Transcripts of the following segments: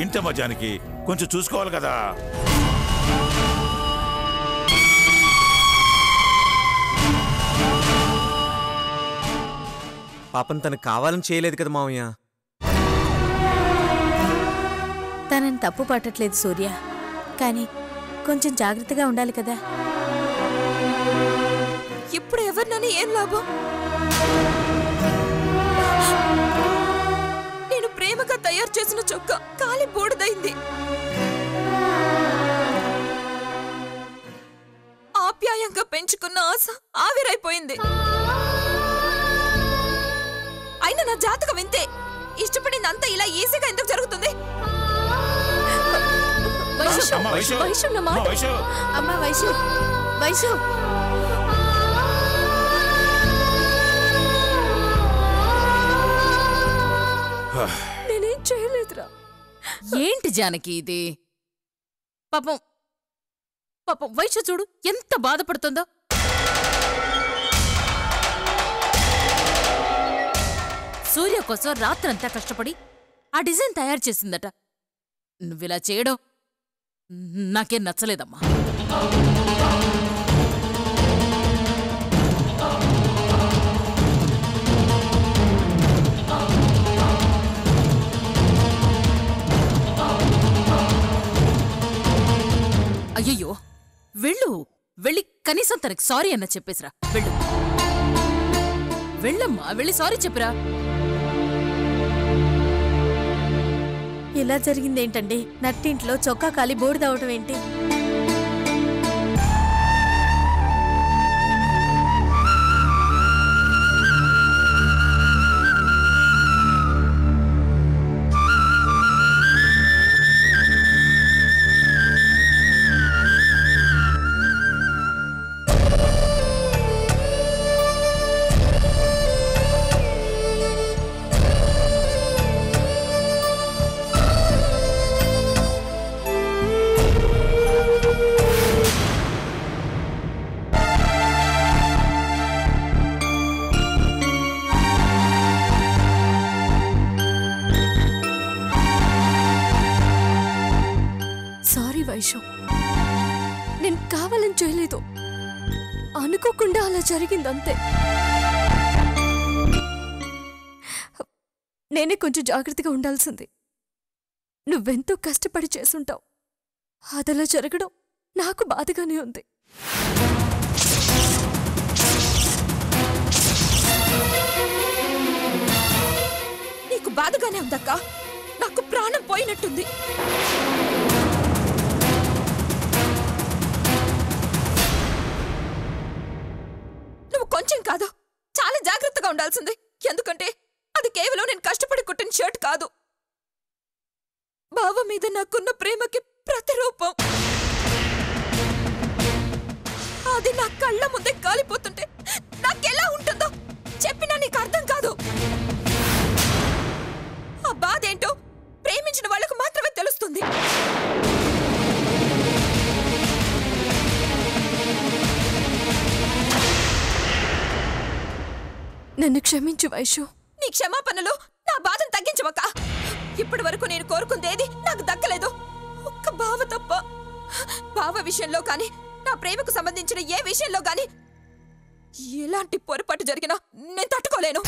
ఏంటమ్మా జానకి, కొంచెం చూసుకోవాలి కదా. పాపం తనకు కావాలని చేయలేదు కదా మావయ్య. తనని తప్పు పట్టట్లేదు సూర్య, కానీ కొంచెం జాగ్రత్తగా ఉండాలి కదా. ఇప్పుడు ఎవరినని ఏం లాభం? నేను ప్రేమగా తయారు చేసిన చొక్కా కాలి బూడిదైంది. ఆప్యాయంగా పెంచుకున్న ఆశ ఆవిరైపోయింది. అయినా నా జాతకం వింతే. ఇష్టపడిందంతా ఇలా ఈజీగా ఎందుకు జరుగుతుంది? అమ్మా వైశు, వైశు నేనేం చేయలేదురా. ఏంటి జానకి ఇది? పాపం పాపం వైశు చూడు ఎంత బాధపడుతుందో. సూర్య కోసం రాత్రంతా కష్టపడి ఆ డిజైన్ తయారు చేసిందట. నువ్విలా చేయడం నాకేం నచ్చలేదమ్మా. అయ్యయ్యో, వెళ్ళి కనీసం తనకి సారీ అన్న చెప్పేసిరా. వెళ్ళమ్మా, వెళ్ళి సారీ చెప్పిరా. ఇలా జరిగిందేంటండి? నట్టింట్లో చొక్కా కాలి బోడిదవటం ఏంటి? వైషు, నేను కావాలని చేయలేదు, అనుకోకుండా అలా జరిగిందంతే. నేనే కొంచెం జాగ్రత్తగా ఉండాల్సింది. నువ్వెంతో కష్టపడి చేసుంటావు. అదలా జరగడం నాకు బాధగానే ఉంది. నీకు బాధగానే ఉందక్క? నాకు ప్రాణం పోయినట్టుంది. కొంచెం కాదు, చాలా జాగ్రత్తగా ఉండాల్సింది. ఎందుకంటే అది కేవలం నేను కష్టపడి కుట్టిన షర్ట్ కాదు. బావ మీద నాకున్న ప్రేమకి ప్రతిరూపం. అది నా కళ్ళ ముందే కాలిపోతుంటే నాకెలా ఉంటుందో చెప్పినా నీకు అర్థం కాదు. ఆ బాధ ఏంటో ప్రేమించిన వాళ్లకు మాత్రమే తెలుస్తుంది. నన్ను క్షమించు వైషు. నీ క్షమాపణలు నా బాధను తగ్గించవక్క. ఇప్పటి వరకు నేను కోరుకుందేది నాకు దక్కలేదు, ఒక్క బావ తప్ప. బావ విషయంలో కానీ నా ప్రేమకు సంబంధించిన ఏ విషయంలో కానీ ఎలాంటి పొరపాటు జరిగినా నేను తట్టుకోలేను.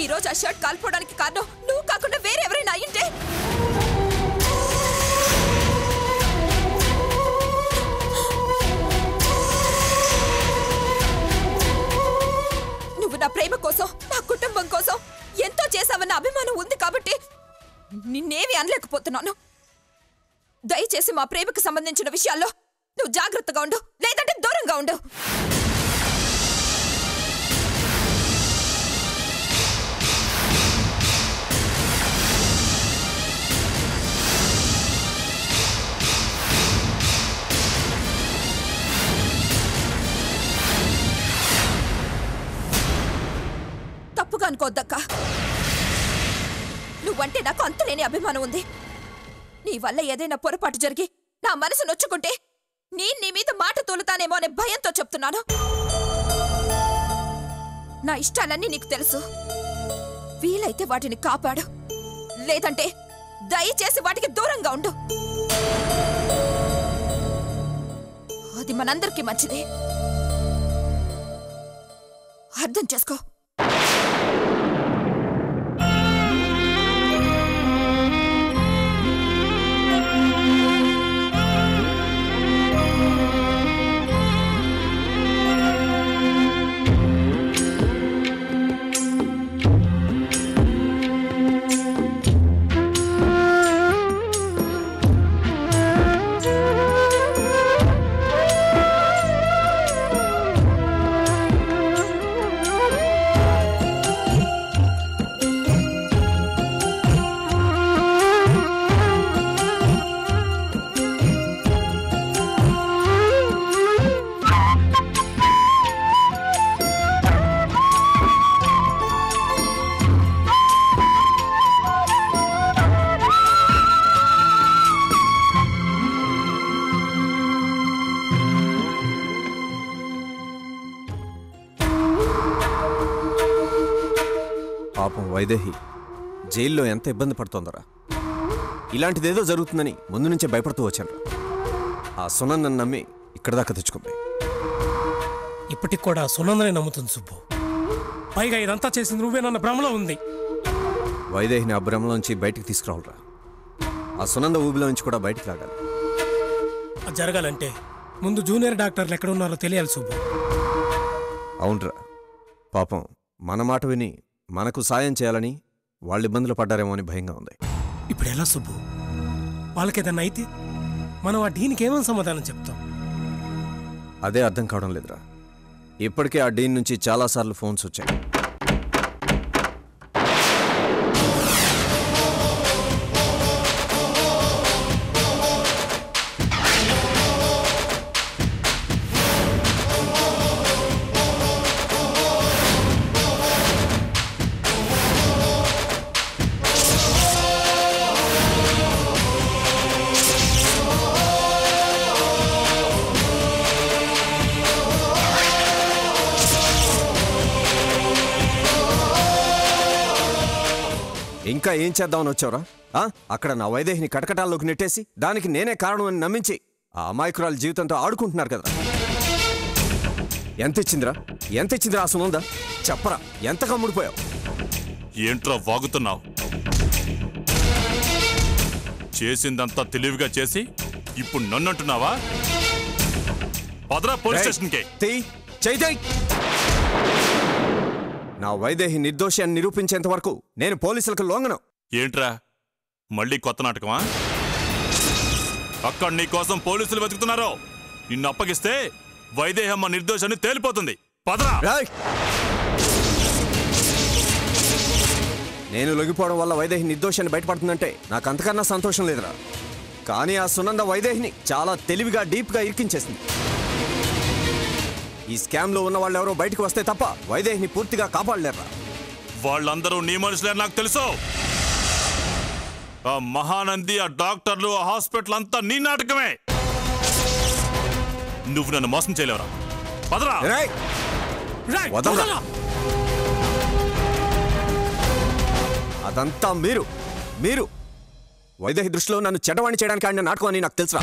ఈరోజు ఆ షర్ట్ కాల్పోవడానికి కారణం నువ్వు కాకుండా వేరెవరైనా అయ్యింటే నా ప్రేమ కోసం, నా కుటుంబం కోసం ఎంతో చేశావన్న అభిమానం ఉంది కాబట్టి నిన్నేవి అనలేకపోతున్నాను. దయచేసి మా ప్రేమకు సంబంధించిన విషయాల్లో నువ్వు జాగ్రత్తగా ఉండు, లేదంటే దూరంగా ఉండు. తప్పుగా అనుకోద్దక్క. నువ్వంటే నాకు అంతులేని అభిమానం ఉంది. నీ వల్ల ఏదైనా పొరపాటు జరిగి నా మనసు నొచ్చుకుంటే నేను నీ మీద మాట తోలుతానేమో అనే భయంతో చెప్తున్నాను. నా ఇష్టాలన్నీ నీకు తెలుసు. వీలైతే వాటిని కాపాడు, లేదంటే దయచేసి వాటికి దూరంగా ఉండు. అది మనందరికీ మంచిది. అర్థం చేసుకో. పాపం వైదేహి జైల్లో ఎంత ఇబ్బంది పడుతోందరా. ఇలాంటిదేదో జరుగుతుందని ముందు నుంచే భయపడుతూ వచ్చాను. ఆ సునంద్ నన్ను నమ్మి ఇక్కడ దాకా తెచ్చుకుంది. ఇప్పటికి కూడా సునందనే నమ్ముతుంది సుబ్బు. పైగా ఇదంతా చేసింది నువ్వేనన్న భ్రమలో ఉంది. వైదేహిని ఆ భ్రమలోంచి బయటికి తీసుకురావాలరా. ఆ సునంద ఊబిలో నుంచి కూడా బయటికి రాగాలి. అది జరగాలంటే ముందు జూనియర్ డాక్టర్లు ఎక్కడ ఉన్నారో తెలియాలి సుబ్బు. అవునరా, పాపం మన మాట విని మనకు సాయం చేయాలని వాళ్ళు ఇబ్బందులు పడ్డారేమో అని భయంగా ఉంది. ఇప్పుడు ఎలా సుబ్బు? వాళ్ళకేదన్నా అయితే మనం ఆ డీన్కి ఏమని సమాధానం చెప్తాం? అదే అర్థం కావడం లేదురా. ఇప్పటికే ఆ డీన్ నుంచి చాలాసార్లు ఫోన్స్ వచ్చాయి. ఇంకా ఏం చేద్దామని వచ్చావురా? అక్కడ నా వైదేహిని కటకటాల్లోకి నెట్టేసి దానికి నేనే కారణం అని నమ్మించి ఆ అమాయకురాలు జీవితంతో ఆడుకుంటున్నారు కదా. ఎంత ఇచ్చిందిరా ఆ సునంద? చెప్పరా, ఎంత కమ్ముడిపోయావు? ఏంట్రా వాగుతున్నావు? చేసిందంతా తెలివిగా చేసి ఇప్పుడు నన్నంటున్నావా? పదరా పోలీస్ స్టేషన్కి. నా వైదేహి నిర్దోషి అని నిరూపించేంత వరకు నేను పోలీసులకు లొంగను. ఏంట్రా మళ్ళీ కొత్త నాటకమా? అక్కడ నీ కోసం పోలీసులు వెతుకుతున్నారు. నిన్ను అప్పగిస్తే వైదేహమ్మ నిర్దోషాన్ని తేలిపోతుంది. పదరా. నేను లొంగిపోవడం వల్ల వైదేహి నిర్దోషాన్ని బయటపడుతుందంటే నాకు అంతకన్నా సంతోషం లేదురా. కానీ ఆ సునంద వైదేహిని చాలా తెలివిగా డీప్గా ఇరికించేసింది. ఈ స్కామ్లో ఉన్న వాళ్ళు ఎవరో బయటకు వస్తే తప్ప వైదేహిని పూర్తిగా కాపాడలేరా. వాళ్ళందరూ నీ మనుషులే నాకు తెలుసు. ఆ మహానంది, ఆ డాక్టర్లు, ఆ హాస్పిటల్ అంతా నీ నాటకమే. నువ్వు నన్ను మోసం చేయలేవరా. పదరా. అదంతా మీరు వైదేహి దృష్టిలో నన్ను చెడ్డవాణి చేయడానికి ఆడిన నాటకం అని నాకు తెలుసురా.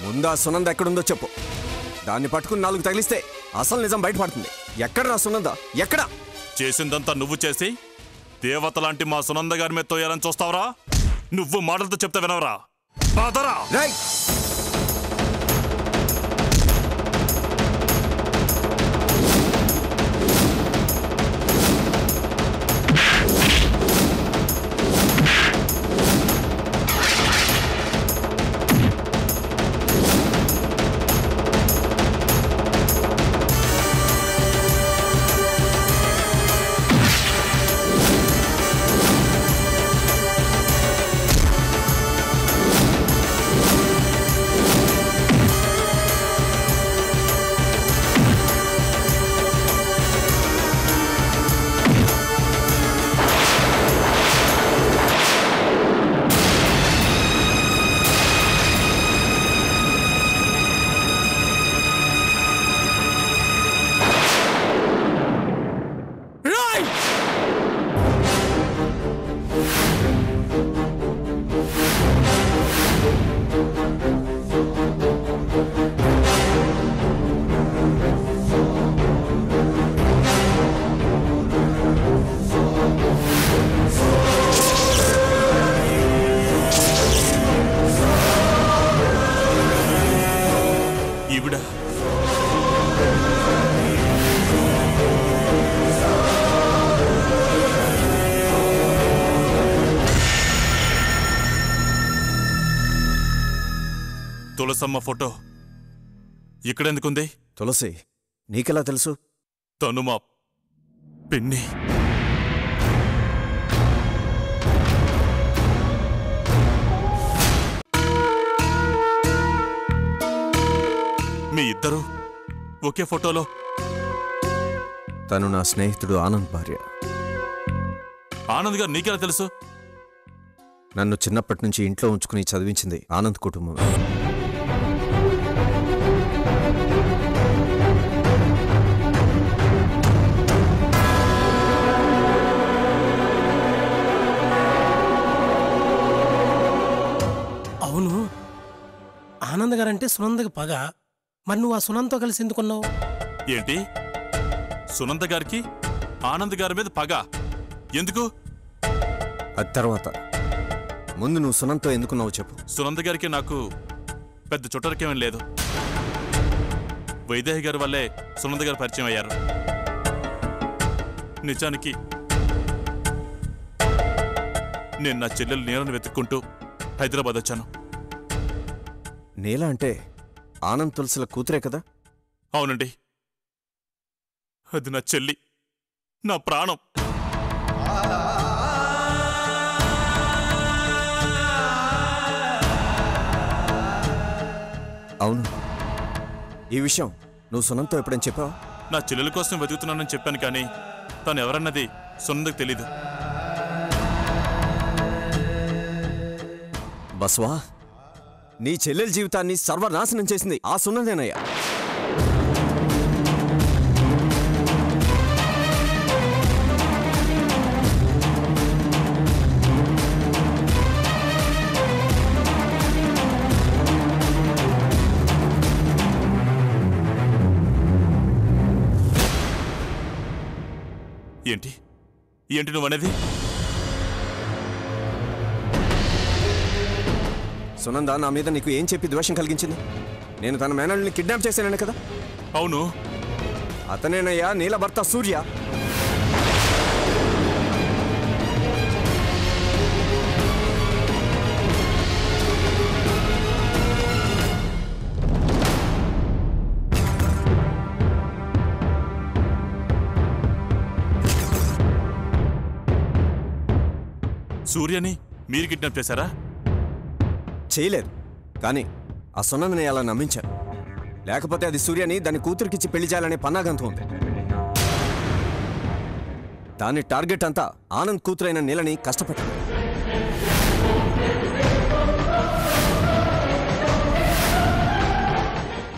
ముందా సునంద ఎక్కడుందో చెప్పు. దాన్ని పట్టుకుని 4 తగిలిస్తే అసలు నిజం బయటపడుతుంది. ఎక్కడరా సునంద? ఎక్కడ? చేసిందంతా నువ్వు చేసి దేవత లాంటి మా సునంద గారి మీద తోయాలని చూస్తావరా? నువ్వు మాటలతో చెప్తా వినవరా. పదరా. తులసమ్మ ఫోటో ఇక్కడెందుకుంది? తులసి నీకెలా తెలుసు? తను మా పిన్ని. మీ ఇద్దరు ఒకే ఫోటోలో. తను నా స్నేహితుడు ఆనంద్ భార్య. ఆనంద్ గారు నీకెలా తెలుసు? నన్ను చిన్నప్పటి నుంచి ఇంట్లో ఉంచుకుని చదివించింది ఆనంద్ కుటుంబం. అవును, ఆనంద్ గారంటే సునందకి పగ. మరి నువ్వు ఆ సునందతో కలిసి ఎందుకున్నావు? ఏంటి? సునంద గారికి ఆనంద్ గారి మీద పగ ఎందుకు? అది తర్వాత. ముందు నువ్వు సునంతో ఎందుకున్నావు చెప్పు. సునంద గారికి నాకు పెద్ద చుట్టరికేమీ లేదు. వైదేహి గారి వల్లే సునంద గారు పరిచయం అయ్యారు. నిజానికి నేను నా చెల్లెలు నీలను వెతుక్కుంటూ హైదరాబాద్ వచ్చాను. నీల అంటే ఆనంద్ తులసిల కూతురే కదా? అవునండి, అది నా చెల్లి, నా ప్రాణం. అవును, ఈ విషయం నువ్వు సునంతో ఎప్పుడని చెప్పావా? నా చెల్లెల కోసం వెతుకుతున్నానని చెప్పాను, కానీ తను ఎవరన్నది సునందకు తెలీదు. బస్వా, నీ చెల్లెల జీవితాన్ని సర్వనాశనం చేసింది ఆ సునందేనయ్యా. ఏంటి ఏంటి నువ్వనేది? సునంద నా మీద నీకు ఏం చెప్పి ద్వేషం కలిగించింది? నేను తన మేనల్ని కిడ్నాప్ చేశానని కదా? అవును, అతనేనయ్యా నీల భర్త సూర్య. సూర్యని మీరు కిడ్నాప్ చేశారా? చేయలేదు, కానీ ఆ సునందని అలా నమ్మించాను. లేకపోతే అది సూర్యని దాని కూతురికిచ్చి పెళ్లి చేయాలనే పన్నాగంతో ఉంది. దాని టార్గెట్ అంతా ఆనంద్ కూతురైన నీలని కష్టపెట్టాను.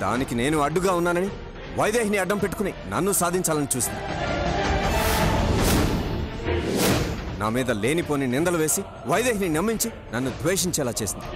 దానికి నేను అడ్డుగా ఉన్నానని వైదేహిని అడ్డం పెట్టుకుని నన్ను సాధించాలని చూసింది. నా మీద లేనిపోని నిందలు వేసి వైదేహిని నమ్మించి నన్ను ద్వేషించేలా చేసింది.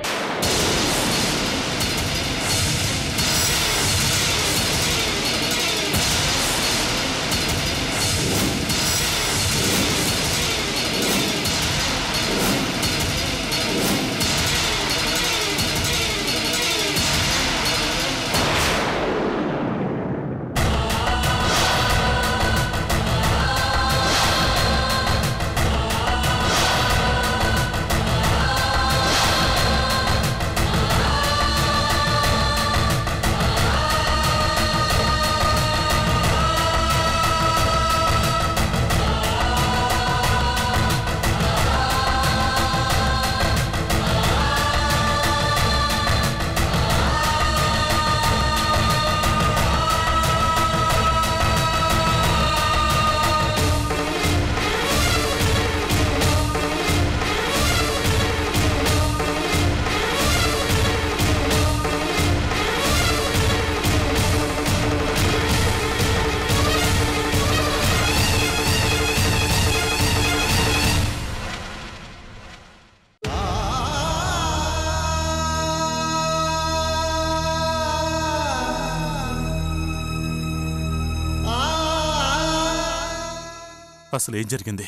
అసలు ఏం జరిగింది?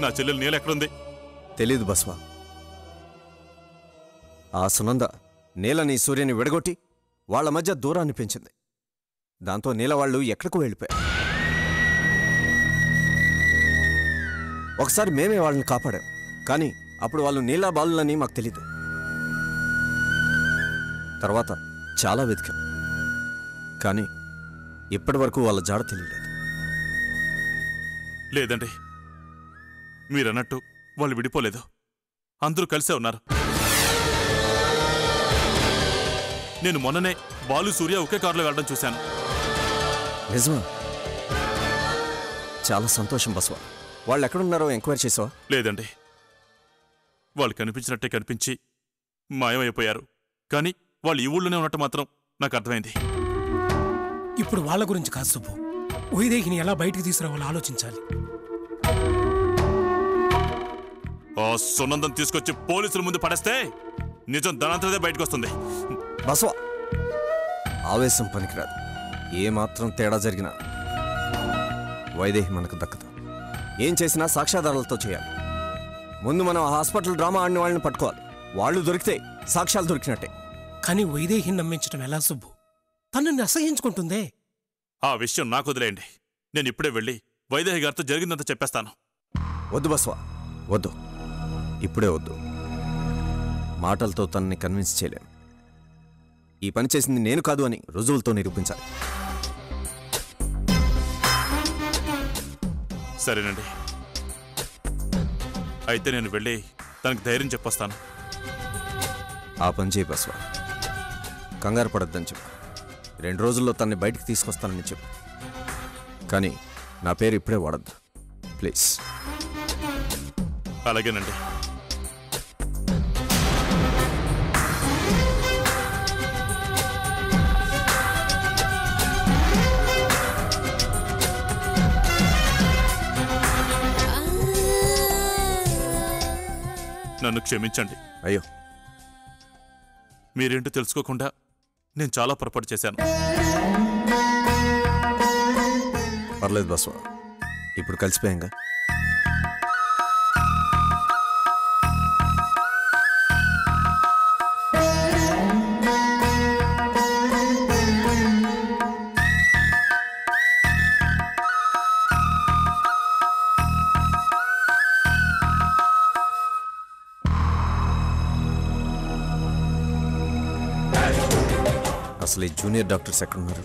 నా చెల్లెలు నీల ఎక్కడుంది? తెలీదు బస్వా. ఆ సునంద నీలని సూర్యని విడగొట్టి వాళ్ల మధ్య దూరాన్ని పెంచింది. దాంతో నీల వాళ్ళు ఎక్కడికో వెళ్ళిపోయారు. ఒకసారి మేమే వాళ్ళని కాపాడాం, కానీ అప్పుడు వాళ్ళు నీలా బాలులని మాకు తెలీదు. తర్వాత చాలా వెతికాం, కానీ ఇప్పటి వరకు వాళ్ళ జాడ తెలియలేదు. లేదండి, మీరన్నట్టు వాళ్ళు విడిపోలేదు, అందరూ కలిసే ఉన్నారు. నేను మొన్ననే బాలు సూర్య ఒకే కారులో వెళ్ళడం చూశాను. నిజమా? చాలా సంతోషం బస్వా. వాళ్ళు ఎక్కడున్నారో ఎంక్వైరీ చేసావా? లేదండి, వాళ్ళు కనిపించినట్టే కనిపించి మాయమైపోయారు. కానీ వాళ్ళు ఈ ఊళ్ళోనే ఉన్నట్టు మాత్రం నాకు అర్థమైంది. ఇప్పుడు వాళ్ళ గురించి కాదు సుబ్బు, వైదేహిని ఎలా బయటికి తీసుకురావాలో ఆలోచించాలి. ఆ సునందం తీసుకొచ్చి పోలీసుల ముందు పడేస్తే నిజం దానంతదే బయటకు వస్తుంది. బస్వా, ఆవేశం పనికిరాదు. ఏమాత్రం తేడా జరిగినా వైదేహి మనకు దక్కదు. ఏం చేసినా సాక్ష్యాధారాలతో చేయాలి. ముందు మనం ఆ హాస్పిటల్ డ్రామా ఆడిన వాళ్ళని పట్టుకోవాలి. వాళ్ళు దొరికితే సాక్ష్యాలు దొరికినట్టే. కానీ వైదేహిని నమ్మించడం ఎలా సుబ్బు? తనని అసహించుకుంటుందే. ఆ విషయం నాకు వదిలేయండి. నేను ఇప్పుడే వెళ్ళి వైదేహి గారితో జరిగిందంతా చెప్పేస్తాను. వద్దు బస్వా, వద్దు. ఇప్పుడే వద్దు. మాటలతో తనని కన్విన్స్ చేయలేం. ఈ పని చేసింది నేను కాదు అని రుజువులతో నిరూపించాలి. సరేనండి, అయితే నేను వెళ్ళి తనకు ధైర్యం చెప్పొస్తాను. ఆ పని చేయి బస్వా. కంగారు పడొద్దని చెప్పు. 2 రోజుల్లో తనని బయటికి తీసుకొస్తానని చెప్పు. కానీ నా పేరు ఇప్పుడే వాడద్దు ప్లీజ్. అలాగేనండి. నన్ను క్షమించండి. అయ్యో, మీరేంటో తెలుసుకోకుండా నేను చాలా పొరపాటు చేశాను. పర్లేదు బస్వా, ఇప్పుడు కలిసిపోయాంగా. అసలు ఈ జూనియర్ డాక్టర్స్ ఎక్కడున్నారు?